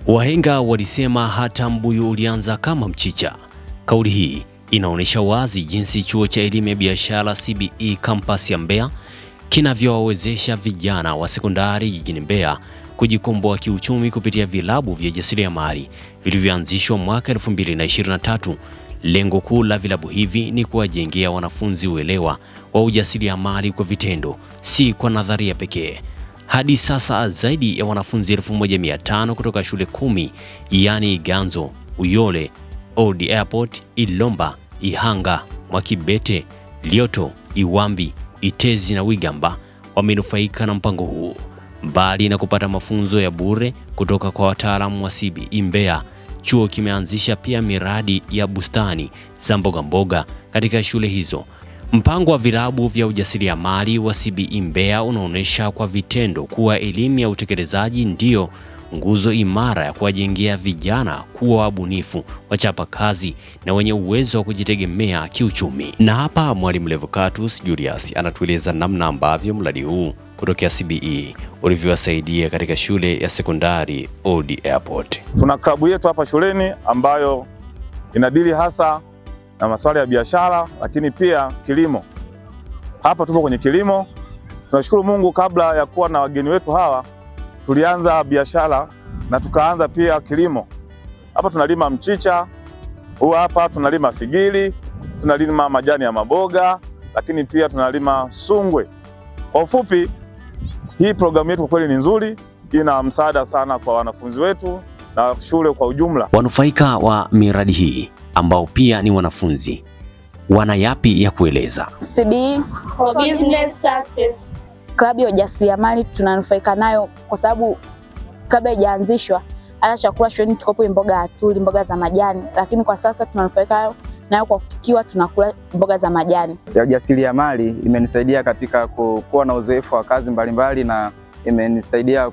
Wahenga walisema hata mbuyu ulianza kama mchicha. Kauli hii inaonyesha wazi jinsi chuo cha elimu ya biashara CBE campus ya Mbeya kinavyowawezesha vijana wa sekondari jijini Mbeya kujikomboa kiuchumi kupitia vilabu vya ujasiriamali vilivyoanzishwa mwaka 2023. Lengo kuu la vilabu hivi ni kuwajengea wanafunzi uelewa wa ujasiriamali kwa vitendo, si kwa nadharia pekee. Hadi sasa zaidi ya wanafunzi 1500 kutoka shule 10 yani Ganzo, Uyole, Old Airport, Ilomba, Ihanga, Mwakibete, Lyoto, Iwambi, Itezi na Wigamba wamenufaika na mpango huu. Mbali na kupata mafunzo ya bure kutoka kwa wataalamu wa CBE Mbeya, chuo kimeanzisha pia miradi ya bustani za mboga katika shule hizo. Mpango wa vilabu vya ujasiriamali wa CBE Mbeya unaonyesha kwa vitendo kuwa elimu ya utekelezaji ndiyo nguzo imara ya kuwajengea vijana kuwa wabunifu, wachapa kazi na wenye uwezo wa kujitegemea kiuchumi. Na hapa Mwalimu Levocatus Julius anatueleza namna ambavyo mradi huu kutokea CBE ulivyowasaidia katika shule ya sekondari Old Airport. Tuna klabu yetu hapa shuleni ambayo inadili hasa na masuala ya biashara, lakini pia kilimo. Hapa tupo kwenye kilimo. Tunashukuru Mungu, kabla ya kuwa na wageni wetu hawa tulianza biashara na tukaanza pia kilimo. Hapa tunalima mchicha, hapa tunalima figili, tunalima majani ya maboga, lakini pia tunalima sungwe. Kwa ufupi, hii programu yetu kwa kweli ni nzuri, ina msaada sana kwa wanafunzi wetu na shule kwa ujumla. Wanufaika wa miradi hii ambao pia ni wanafunzi wana yapi ya kueleza? CBE for business success. Klabu ya ujasiriamali tunanufaika nayo kwa sababu kabla haijaanzishwa hata chakula shuleni tukopo mboga ya tuli, mboga za majani, lakini kwa sasa tunanufaika nayo kwa kukiwa tunakula mboga za majani. Ya ujasiriamali imenisaidia katika kuwa na uzoefu wa kazi mbalimbali na imenisaidia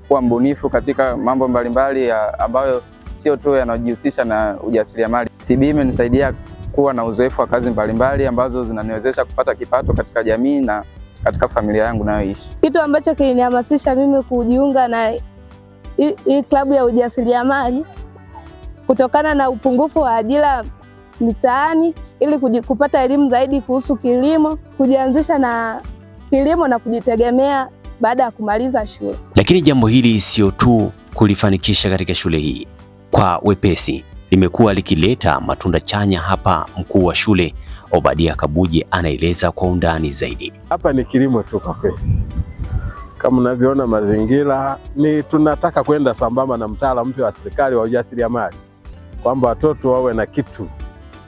kuwa mbunifu katika mambo mbalimbali ambayo sio tu yanajihusisha na ujasiriamali. CBE imenisaidia kuwa na uzoefu wa kazi mbalimbali ambazo zinaniwezesha kupata kipato katika jamii na katika familia yangu nayoishi. Kitu ambacho kilinihamasisha mimi kujiunga na hii klabu ya ujasiriamali kutokana na upungufu wa ajira mitaani, ili kupata elimu zaidi kuhusu kilimo, kujianzisha na kilimo na kujitegemea baada ya kumaliza shule. Lakini jambo hili sio tu kulifanikisha katika shule hii kwa wepesi, limekuwa likileta matunda chanya hapa. Mkuu wa shule Obadia Kabuje anaeleza kwa undani zaidi. Hapa ni kilimo tu kwa kweli. Kama unavyoona mazingira ni tunataka kwenda sambamba na mtaala mpya wa serikali wa ujasiriamali, kwamba watoto wawe na kitu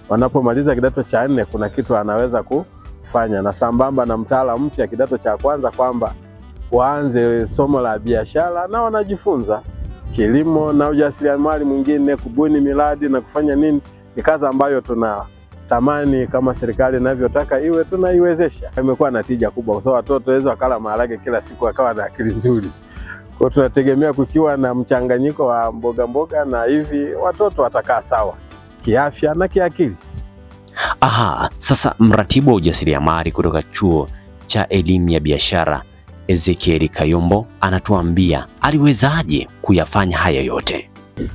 wanapomaliza kidato cha 4, kuna kitu anaweza kufanya, na sambamba na mtaala mpya kidato cha kwanza kwamba waanze somo la biashara na wanajifunza kilimo na ujasiriamali mwingine, kubuni miradi na kufanya nini. Ni kazi ambayo tunatamani kama serikali inavyotaka iwe, tunaiwezesha. Imekuwa na tija kubwa kwa sababu watoto waweza wakala maharage kila siku wakawa na akili nzuri. Kwa tunategemea kukiwa na mchanganyiko wa mboga na hivi watoto watakaa sawa kiafya na kiakili. Aha, sasa mratibu wa ujasiriamali kutoka chuo cha elimu ya biashara Ezekiel Kayombo anatuambia aliwezaje kuyafanya haya yote.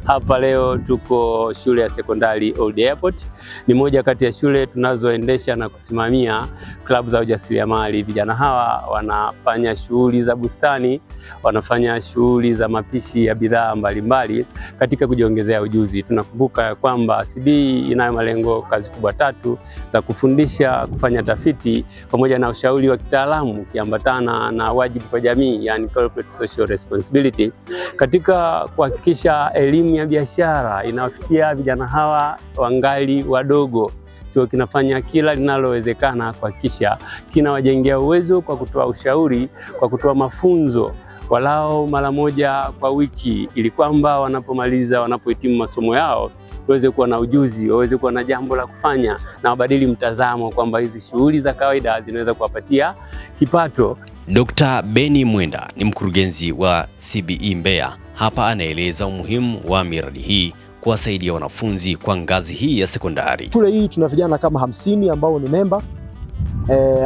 Hapa leo tuko shule ya sekondari Old Airport. Ni moja kati ya shule tunazoendesha na kusimamia klabu za ujasiriamali. Vijana hawa wanafanya shughuli za bustani, wanafanya shughuli za mapishi ya bidhaa mbalimbali katika kujiongezea ujuzi. Tunakumbuka kwamba CBE inayo malengo kazi kubwa 3 za kufundisha, kufanya tafiti pamoja na ushauri wa kitaalamu kiambatana na wajibu kwa jamii, yani corporate social responsibility, katika kuhakikisha elimu ya biashara inawafikia vijana hawa wangali wadogo. Chuo kinafanya kila linalowezekana kuhakikisha kinawajengea uwezo kwa kutoa ushauri, kwa kutoa mafunzo walao mara moja kwa wiki, ili kwamba wanapohitimu masomo yao waweze kuwa na ujuzi, waweze kuwa na jambo la kufanya na wabadili mtazamo kwamba hizi shughuli za kawaida zinaweza kuwapatia kipato. Dr. Beni Mwenda ni mkurugenzi wa CBE Mbeya. Hapa anaeleza umuhimu wa miradi hii kuwasaidia wanafunzi kwa ngazi hii ya sekondari. Shule hii tuna vijana kama 50 ambao ni memba,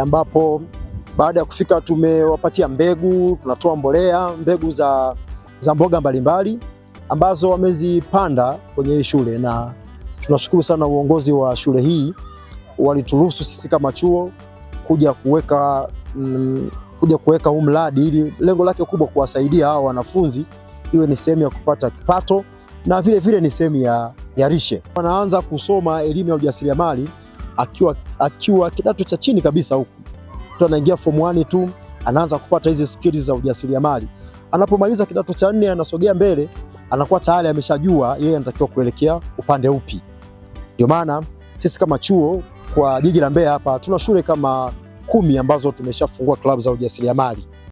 ambapo baada ya kufika tumewapatia mbegu, tunatoa mbolea, mbegu za mboga mbalimbali, ambazo wamezipanda kwenye hii shule, na tunashukuru sana uongozi wa shule hii walituruhusu sisi kama chuo kuja kuweka huu mradi, ili lengo lake kubwa kuwasaidia hao wanafunzi iwe ni sehemu ya kupata kipato na vile vile ni sehemu ya lishe. Wanaanza kusoma elimu ya ujasiriamali akiwa kidato cha chini kabisa huku. Mtu anaingia form 1 tu anaanza kupata hizi skills za ujasiriamali. Anapomaliza kidato cha 4 anasogea mbele, anakuwa tayari ameshajua yeye anatakiwa kuelekea upande upi. Ndio maana sisi kama chuo kwa jiji la Mbeya hapa tuna shule kama 10 ambazo tumeshafungua klabu za ujasiriamali.